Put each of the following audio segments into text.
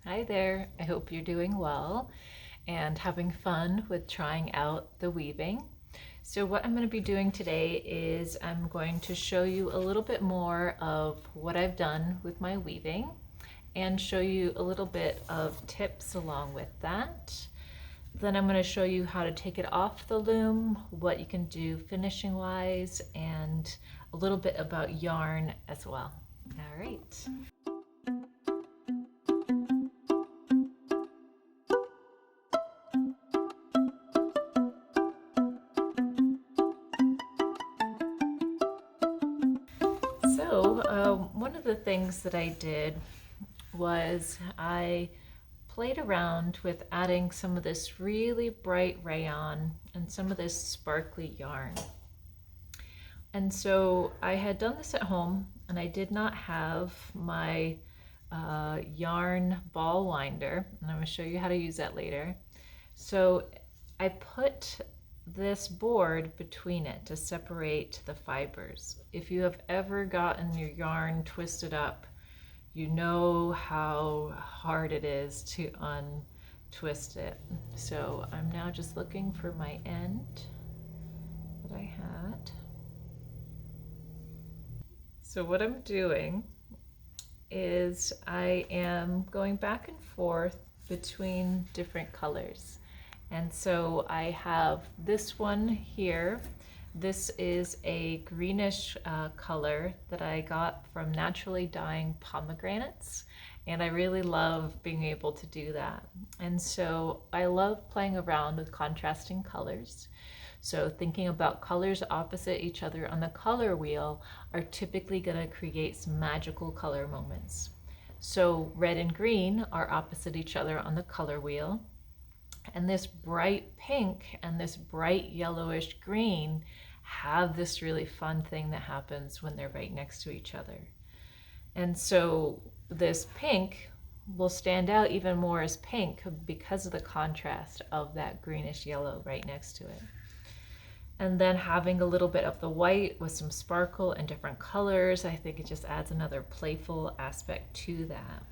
Hi there, I hope you're doing well and having fun with trying out the weaving. So what I'm going to be doing today is I'm going to show you a little bit more of what I've done with my weaving and show you a little bit of tips along with that. Then I'm going to show you how to take it off the loom, what you can do finishing wise, and a little bit about yarn as well. All right. So one of the things that I did was I played around with adding some of this really bright rayon and some of this sparkly yarn. And so I had done this at home and I did not have my yarn ball winder, and I'm going to show you how to use that later. So I put this board between it to separate the fibers. If you have ever gotten your yarn twisted up, you know how hard it is to untwist it. So I'm now just looking for my end that I had. So what I'm doing is I am going back and forth between different colors. And so I have this one here. This is a greenish color that I got from naturally dyeing pomegranates. And I really love being able to do that. And so I love playing around with contrasting colors. So thinking about colors opposite each other on the color wheel are typically going to create some magical color moments. So red and green are opposite each other on the color wheel. And this bright pink and this bright yellowish green have this really fun thing that happens when they're right next to each other. And so this pink will stand out even more as pink because of the contrast of that greenish yellow right next to it. And then having a little bit of the white with some sparkle and different colors, I think it just adds another playful aspect to that.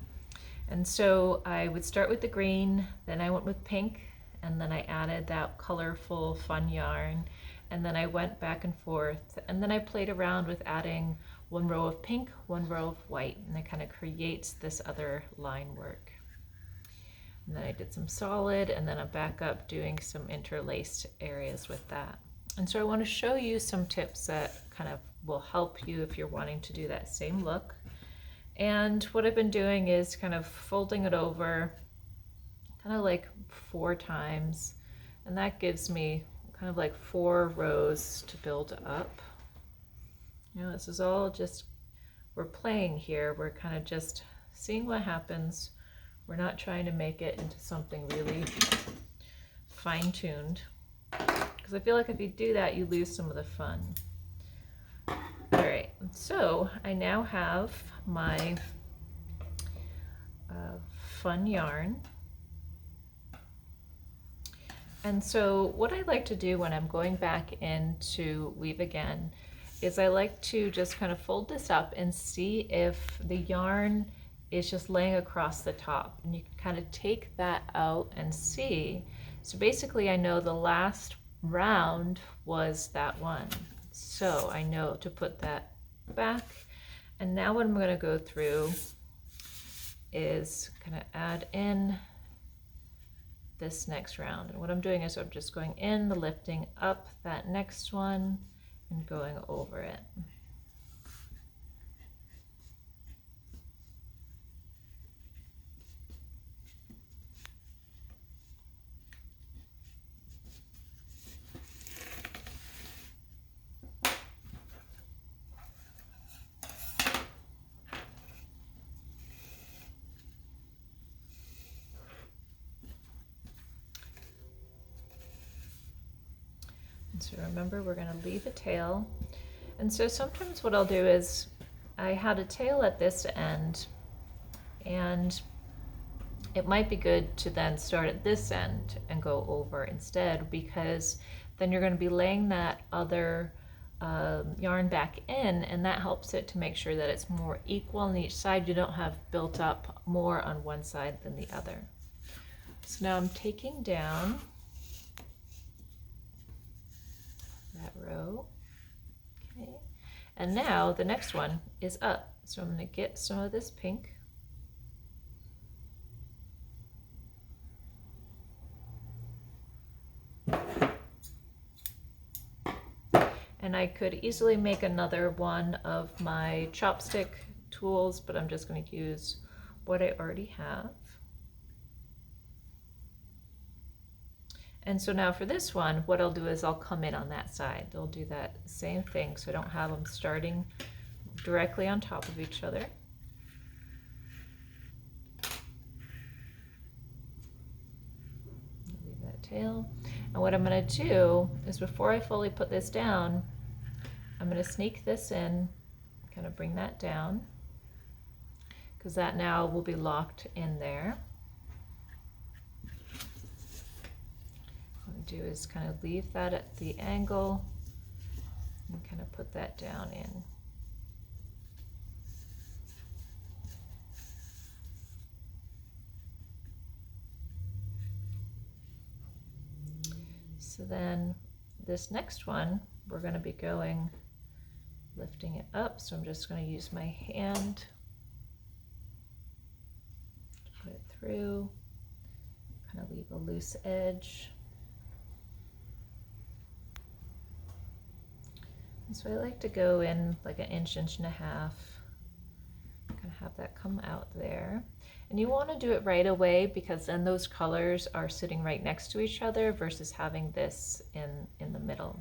And so I would start with the green, then I went with pink, and then I added that colorful fun yarn, and then I went back and forth, and then I played around with adding one row of pink, one row of white, and it kind of creates this other line work. And then I did some solid, and then I'm back up doing some interlaced areas with that. And so I want to show you some tips that kind of will help you if you're wanting to do that same look. And what I've been doing is kind of folding it over kind of like 4 times. And that gives me kind of like 4 rows to build up. You know, this is all just, we're playing here. We're kind of just seeing what happens. We're not trying to make it into something really fine-tuned. Because I feel like if you do that, you lose some of the fun. All right, so I now have my fun yarn. And so what I like to do when I'm going back in to weave again is I like to just kind of fold this up and see if the yarn is just laying across the top. And you can kind of take that out and see. So basically I know the last round was that one. So I know to put that back. And now what I'm going to go through is kind of add in this next round. And what I'm doing is I'm just going in, lifting up that next one and going over it. So remember, we're going to leave a tail. And so sometimes what I'll do is I had a tail at this end, and it might be good to then start at this end and go over instead, because then you're going to be laying that other yarn back in, and that helps it to make sure that it's more equal on each side. You don't have built up more on one side than the other. So now I'm taking down that row. Okay. And now the next one is up. So I'm going to get some of this pink. And I could easily make another one of my chopstick tools, but I'm just going to use what I already have. And so now for this one, what I'll do is I'll come in on that side. They'll do that same thing, so I don't have them starting directly on top of each other. Leave that tail. And what I'm going to do is, before I fully put this down, I'm going to sneak this in, kind of bring that down, because that now will be locked in there. What I do is kind of leave that at the angle and kind of put that down in. So then this next one, we're going to be lifting it up. So I'm just going to use my hand to put it through, kind of leave a loose edge. And so I like to go in like an inch, inch and a half, kind of have that come out there. And you want to do it right away, because then those colors are sitting right next to each other versus having this in the middle.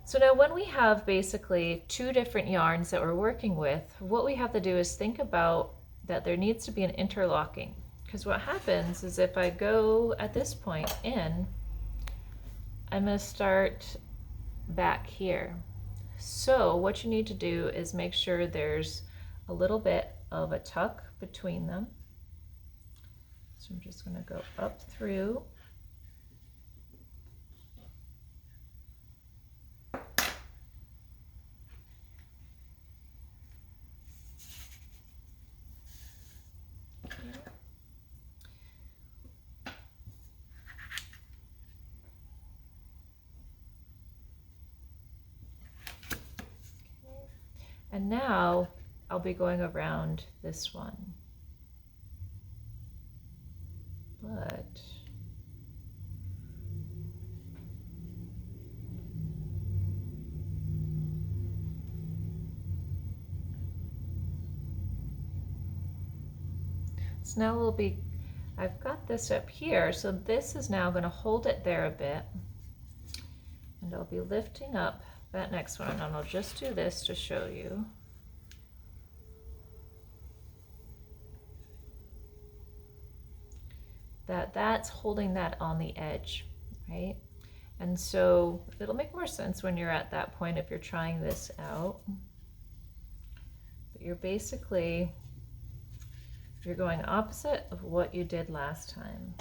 So now when we have basically two different yarns that we're working with, what we have to do is think about that there needs to be an interlocking. Because what happens is, if I go at this point in, I'm going to start back here. So what you need to do is make sure there's a little bit of a tuck between them. So I'm just going to go up through. And now I'll be going around this one. But so now I've got this up here, so this is now going to hold it there a bit, and I'll be lifting up that next one, and I'll just do this to show you. That's holding that on the edge, right? And so it'll make more sense when you're at that point if you're trying this out. But you're going opposite of what you did last time.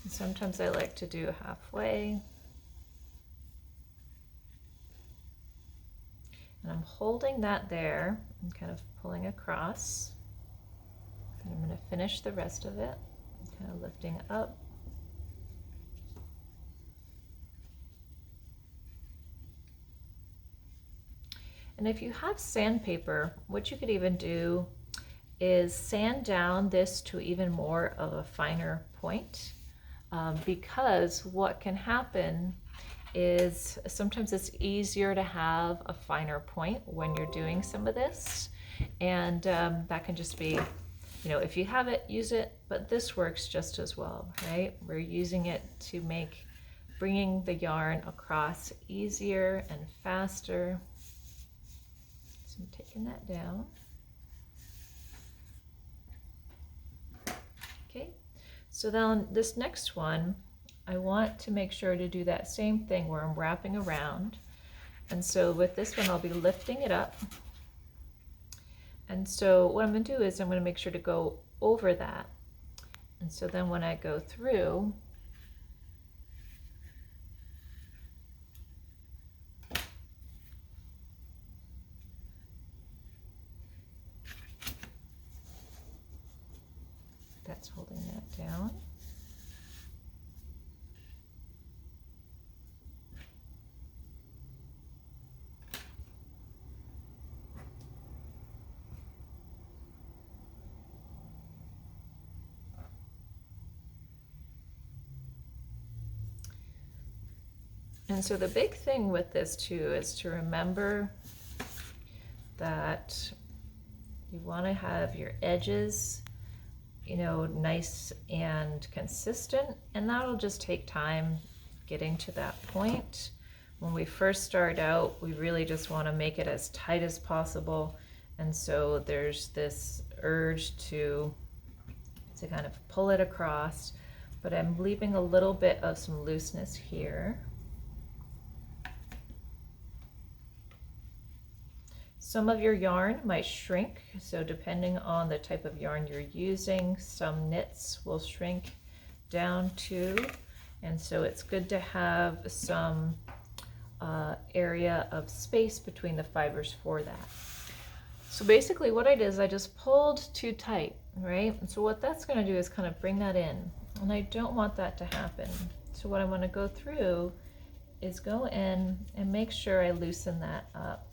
And sometimes I like to do halfway. And I'm holding that there and kind of pulling across. And I'm going to finish the rest of it, kind of lifting up. And if you have sandpaper, what you could even do is sand down this to even more of a finer point, because what can happen is sometimes it's easier to have a finer point when you're doing some of this, and that can just be, you know, if you have it, use it, but this works just as well, right? We're using it to make bringing the yarn across easier and faster. So I'm taking that down. Okay, so then this next one, I want to make sure to do that same thing where I'm wrapping around. And so with this one, I'll be lifting it up. And so what I'm going to do is I'm going to make sure to go over that. And so then when I go through, that's holding that down. And so the big thing with this too is to remember that you want to have your edges, you know, nice and consistent, and that'll just take time getting to that point. When we first start out, we really just want to make it as tight as possible, and so there's this urge to kind of pull it across, but I'm leaving a little bit of some looseness here. Some of your yarn might shrink, so depending on the type of yarn you're using, some knits will shrink down too, and so it's good to have some area of space between the fibers for that. So basically what I did is I just pulled too tight, right? And so what that's going to do is kind of bring that in, and I don't want that to happen. So what I want to go through is go in and make sure I loosen that up.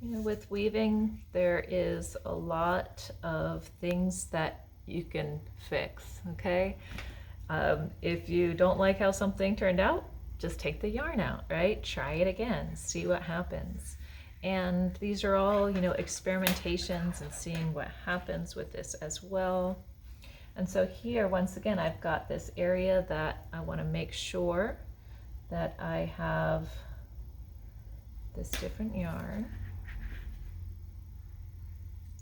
You know, with weaving, there is a lot of things that you can fix, okay? If you don't like how something turned out, just take the yarn out, right? Try it again, see what happens. And these are all, you know, experimentations and seeing what happens with this as well. And so here, once again, I've got this area that I want to make sure that I have this different yarn.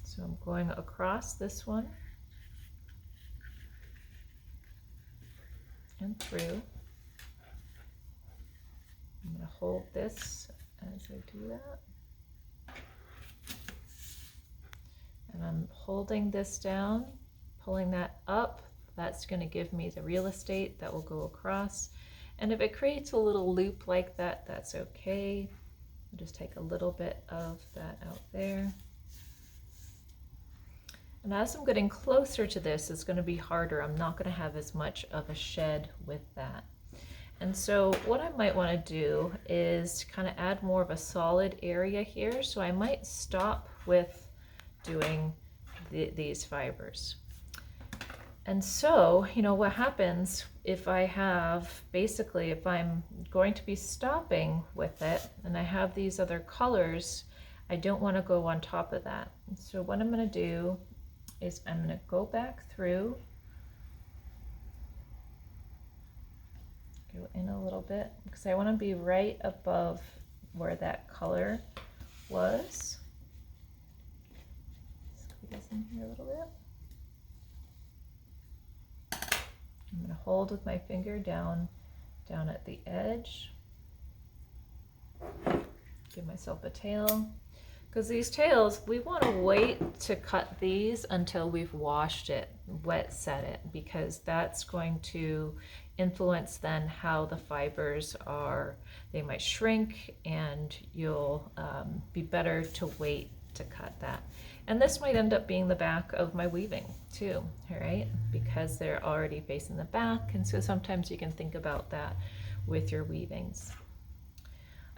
So I'm going across this one and through. I'm going to hold this as I do that. And I'm holding this down, pulling that up. That's going to give me the real estate that will go across. And if it creates a little loop like that, that's okay. I'll just take a little bit of that out there. And as I'm getting closer to this, it's going to be harder. I'm not going to have as much of a shed with that. And so what I might want to do is kind of add more of a solid area here. So I might stop with doing these fibers. And so, you know, what happens if I have, basically, if I'm going to be stopping with it and I have these other colors, I don't want to go on top of that. So what I'm going to do is I'm going to go back through, go in a little bit, because I want to be right above where that color was. Squeeze in here a little bit. I'm going to hold with my finger down at the edge. Give myself a tail. Because these tails, we want to wait to cut these until we've washed it, wet set it, because that's going to influence then how the fibers are. They might shrink and you'll be better to wait to cut that. And this might end up being the back of my weaving too, all right? Because they're already facing the back, and so sometimes you can think about that with your weavings.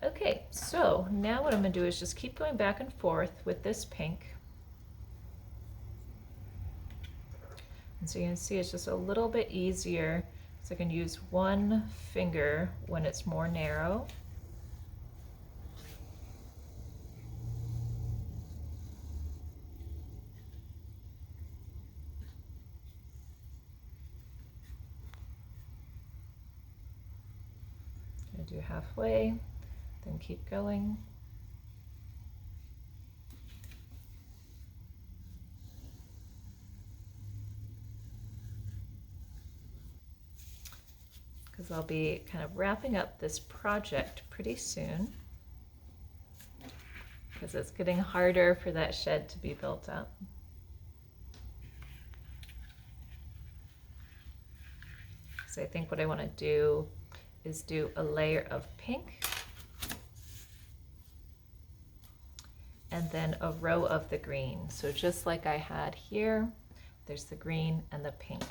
Okay, so now what I'm going to do is just keep going back and forth with this pink. And so you can see it's just a little bit easier, so I can use one finger when it's more narrow. Gonna do halfway. Then keep going. Because I'll be kind of wrapping up this project pretty soon, because it's getting harder for that shed to be built up. So I think what I want to do is do a layer of pink and then a row of the green. So just like I had here, there's the green and the pink.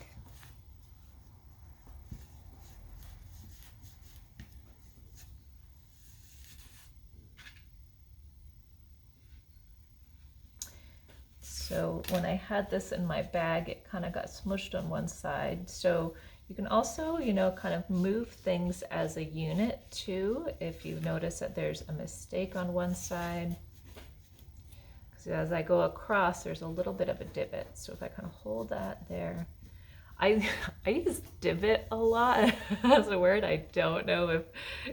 So when I had this in my bag, it kind of got smushed on one side. So you can also, you know, kind of move things as a unit too, if you notice that there's a mistake on one side. Because as I go across, there's a little bit of a divot. So if I kind of hold that there, I use divot a lot as a word. I don't know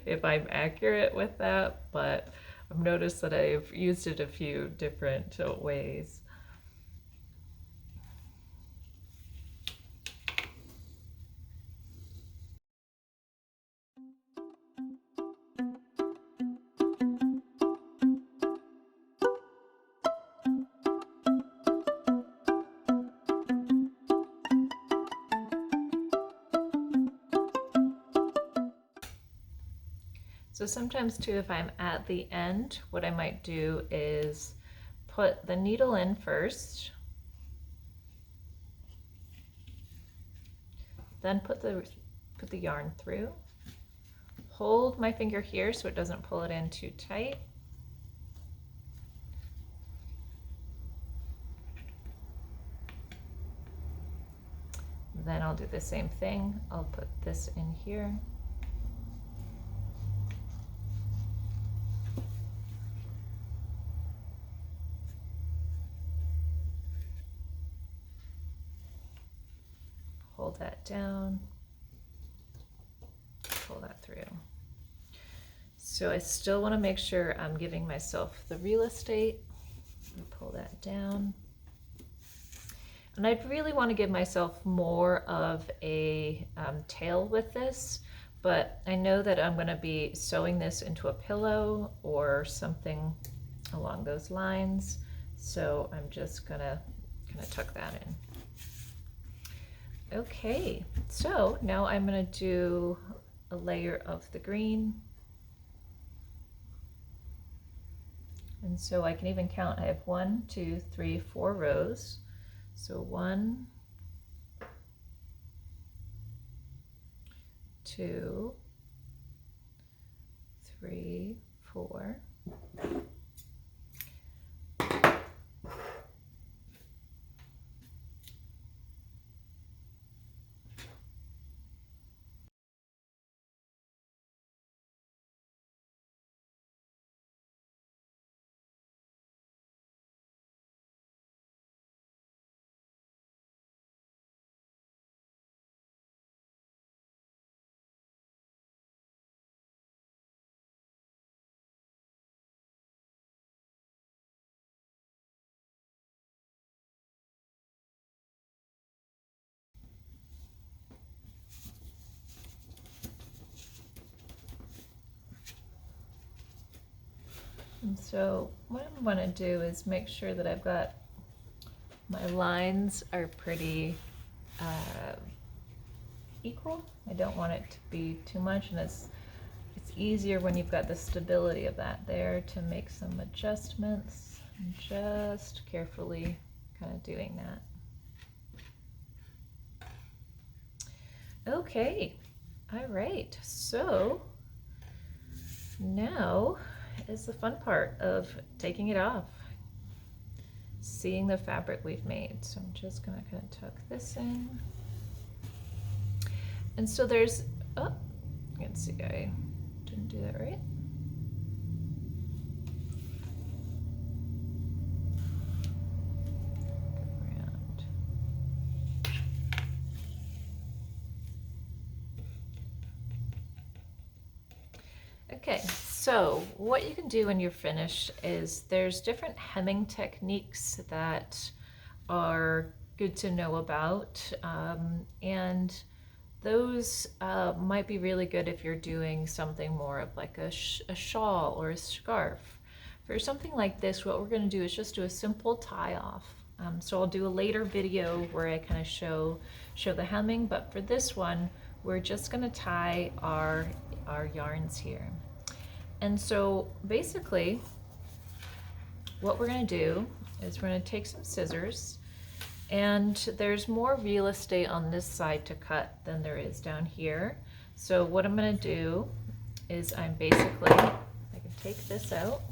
if I'm accurate with that, but I've noticed that I've used it a few different ways. So sometimes too, if I'm at the end, what I might do is put the needle in first, then put the yarn through, hold my finger here so it doesn't pull it in too tight. Then I'll do the same thing. I'll put this in here. Hold that down, pull that through. So I still want to make sure I'm giving myself the real estate. Pull that down. And I'd really want to give myself more of a tail with this, but I know that I'm going to be sewing this into a pillow or something along those lines. So I'm just going to kind of tuck that in. Okay, so now I'm going to do a layer of the green. And so I can even count. I have 1, 2, 3, 4 rows. So 1, 2, 3, 4. And so what I want to do is make sure that I've got my lines are pretty equal. I don't want it to be too much, and it's easier when you've got the stability of that there to make some adjustments. And just carefully kind of doing that. Okay, all right, so now is the fun part of taking it off, seeing the fabric we've made. So I'm just gonna kind of tuck this in. And so there's, oh, let's see, I didn't do that right. Okay, so what you can do when you're finished is there's different hemming techniques that are good to know about, and those might be really good if you're doing something more of like a shawl or a scarf. For something like this, what we're going to do is just do a simple tie off. So I'll do a later video where I kind of show the hemming, but for this one, we're just going to tie our our yarns here. And so basically what we're going to do is we're going to take some scissors, and there's more real estate on this side to cut than there is down here. So what I'm going to do is I can take this out,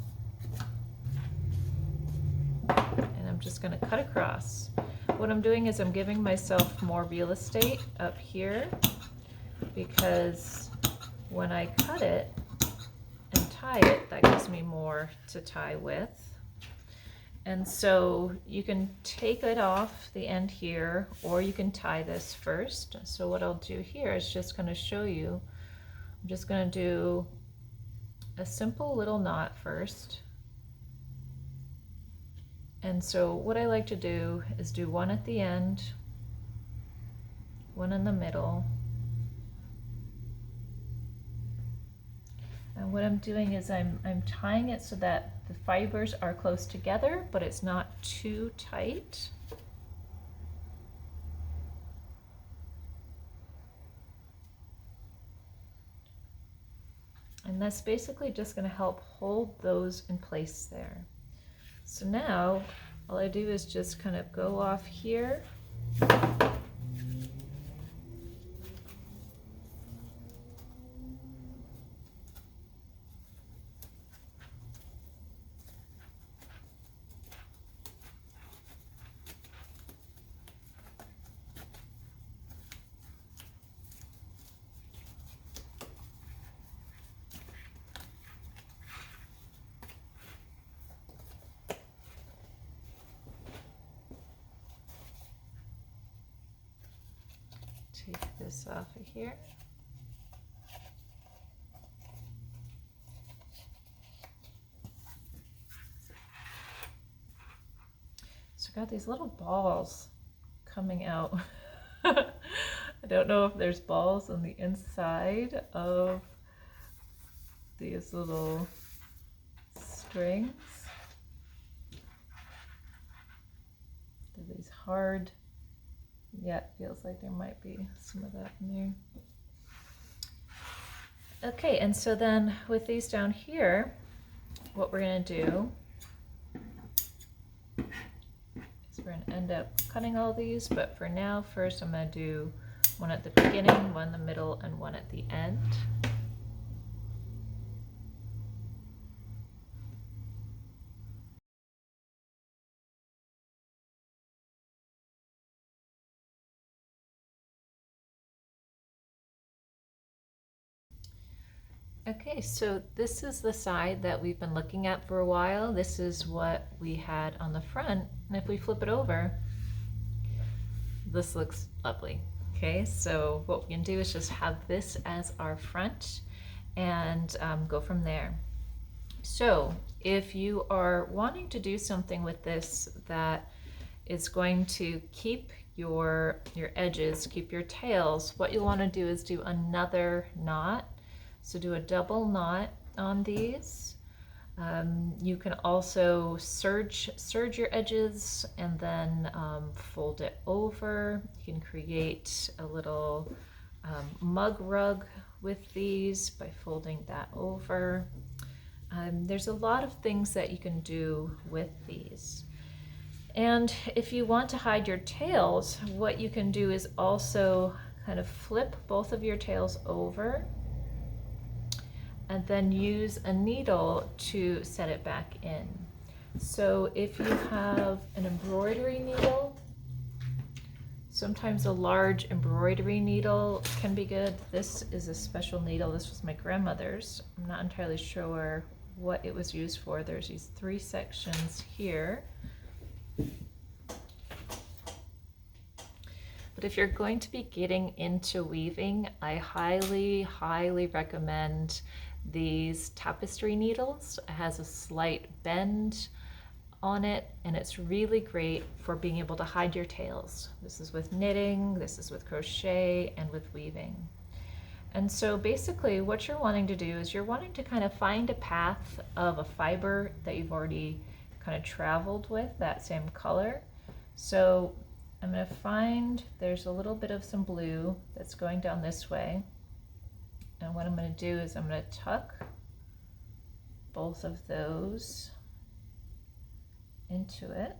and I'm just going to cut across. What I'm doing is I'm giving myself more real estate up here, because when I cut it and tie it, that gives me more to tie with. And so you can take it off the end here, or you can tie this first. So what I'll do here is just going to show you. I'm just going to do a simple little knot first. And so what I like to do is do one at the end, one in the middle. And what I'm doing is I'm tying it so that the fibers are close together, but it's not too tight. And that's basically just going to help hold those in place there. So now all I do is just kind of go off here. Take this off of here. So I got these little balls coming out. I don't know if there's balls on the inside of these little strings. They're these hard. Yeah, it feels like there might be some of that in there. Okay, and so then with these down here, what we're going to do is we're going to end up cutting all these, but for now, first I'm going to do one at the beginning, one in the middle, and one at the end. Okay, so this is the side that we've been looking at for a while. This is what we had on the front, and if we flip it over, this looks lovely. Okay, so what we can do is just have this as our front and go from there. So if you are wanting to do something with this that is going to keep your edges, keep your tails, what you'll want to do is do another knot. So do a double knot on these. You can also serge your edges and then fold it over. You can create a little mug rug with these by folding that over. There's a lot of things that you can do with these. And if you want to hide your tails, what you can do is also kind of flip both of your tails over and then use a needle to set it back in. So if you have an embroidery needle, sometimes a large embroidery needle can be good. This is a special needle. This was my grandmother's. I'm not entirely sure what it was used for. There's these 3 sections here. But if you're going to be getting into weaving, I highly, highly recommend these tapestry needles. It has a slight bend on it, and it's really great for being able to hide your tails. This is with knitting, this is with crochet, and with weaving. And so basically what you're wanting to do is you're wanting to kind of find a path of a fiber that you've already kind of traveled with, that same color. So I'm going to find, there's a little bit of some blue that's going down this way. And what I'm going to do is I'm going to tuck both of those into it.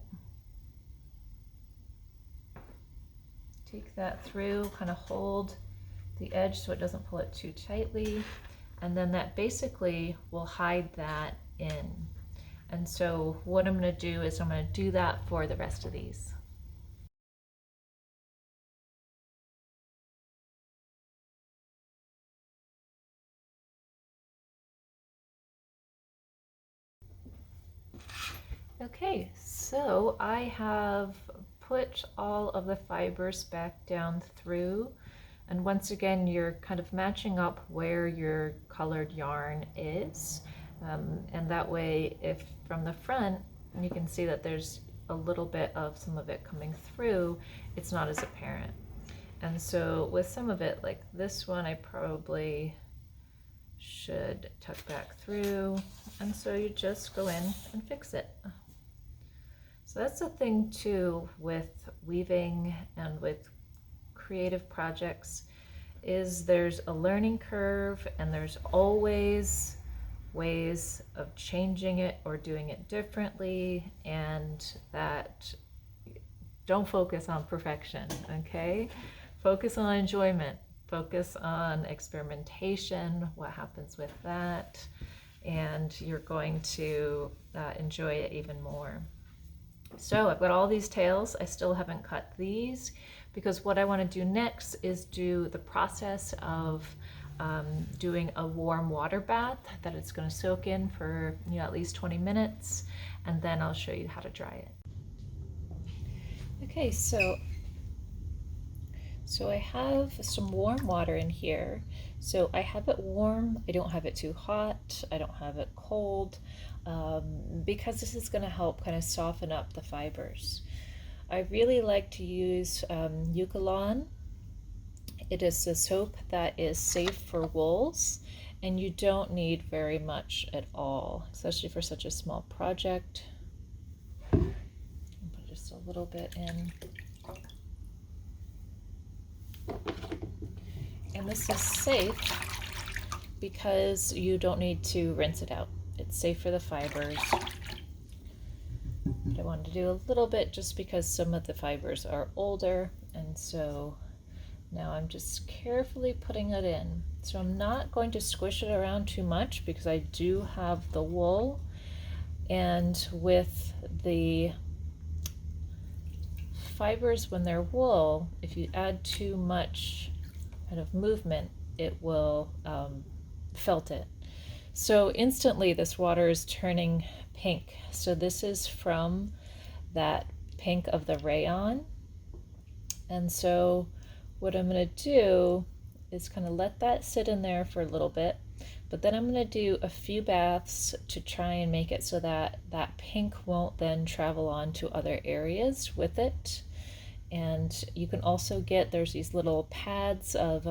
Take that through, kind of hold the edge so it doesn't pull it too tightly. And then that basically will hide that in. And so what I'm going to do is I'm going to do that for the rest of these. Okay, so I have put all of the fibers back down through, and once again you're kind of matching up where your colored yarn is, and that way if from the front you can see that there's a little bit of some of it coming through, it's not as apparent. And so with some of it, like this one, I probably should tuck back through, and so you just go in and fix it. So that's the thing too with weaving and with creative projects, is there's a learning curve and there's always ways of changing it or doing it differently, and that don't focus on perfection, okay? Focus on enjoyment, focus on experimentation, what happens with that, and you're going to enjoy it even more. So I've got all these tails. I still haven't cut these because what I want to do next is do the process of doing a warm water bath that it's going to soak in for at least 20 minutes, and then I'll show you how to dry it. Okay, so I have some warm water in here. So I have it warm, I don't have it too hot, I don't have it cold, because this is going to help kind of soften up the fibers. I really like to use Eukalon. It is a soap that is safe for wools, and you don't need very much at all, especially for such a small project. I'll put just a little bit in. And this is safe because you don't need to rinse it out. It's safe for the fibers. But I wanted to do a little bit just because some of the fibers are older, and so now I'm just carefully putting it in. So I'm not going to squish it around too much because I do have the wool, and with the fibers, when they're wool, if you add too much kind of movement, it will felt it. So instantly this water is turning pink. So this is from that pink of the rayon. And so what I'm going to do is kind of let that sit in there for a little bit, but then I'm going to do a few baths to try and make it so that that pink won't then travel on to other areas with it. And you can also get, there's these little pads of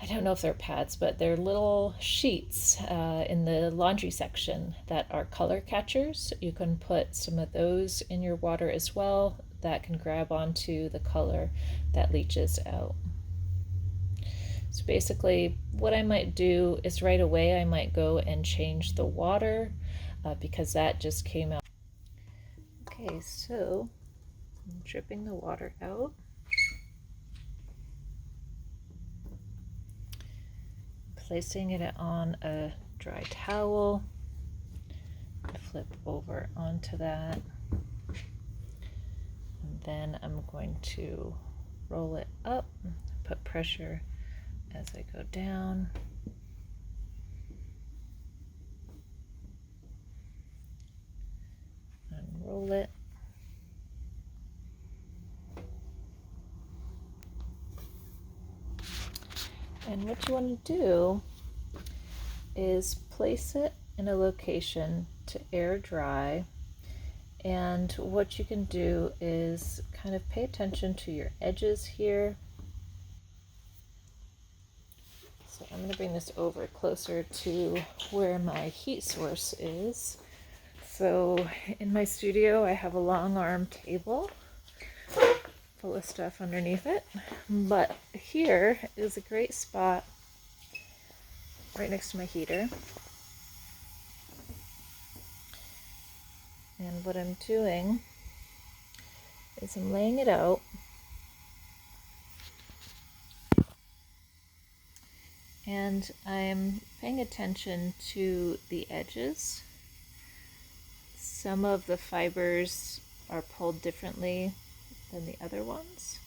I don't know if they're pads, but they're little sheets in the laundry section that are color catchers. You can put some of those in your water as well. That can grab onto the color that leaches out. So basically what I might do is right away I might go and change the water because that just came out. Okay, so I'm dripping the water out. Placing it on a dry towel, flip over onto that, and then I'm going to roll it up, put pressure as I go down, unroll it, and what you want to do is place it in a location to air dry. And what you can do is kind of pay attention to your edges here. So I'm going to bring this over closer to where my heat source is. So in my studio I have a long arm table full of stuff underneath it, but here is a great spot right next to my heater. And what I'm doing is I'm laying it out. And I'm paying attention to the edges. Some of the fibers are pulled differently than the other ones.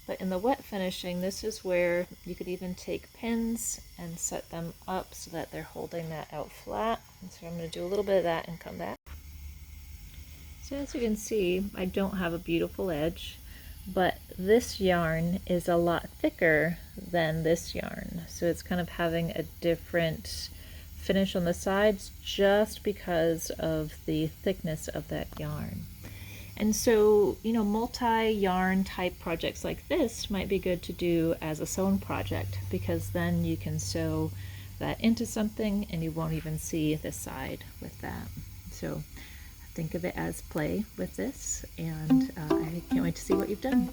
But in the wet finishing, this is where you could even take pins and set them up so that they're holding that out flat. And so I'm going to do a little bit of that and come back. So as you can see, I don't have a beautiful edge, but this yarn is a lot thicker than this yarn. So it's kind of having a different finish on the sides just because of the thickness of that yarn. And so, you know, multi-yarn type projects like this might be good to do as a sewn project, because then you can sew that into something and you won't even see the side with that. So think of it as play with this, and I can't wait to see what you've done.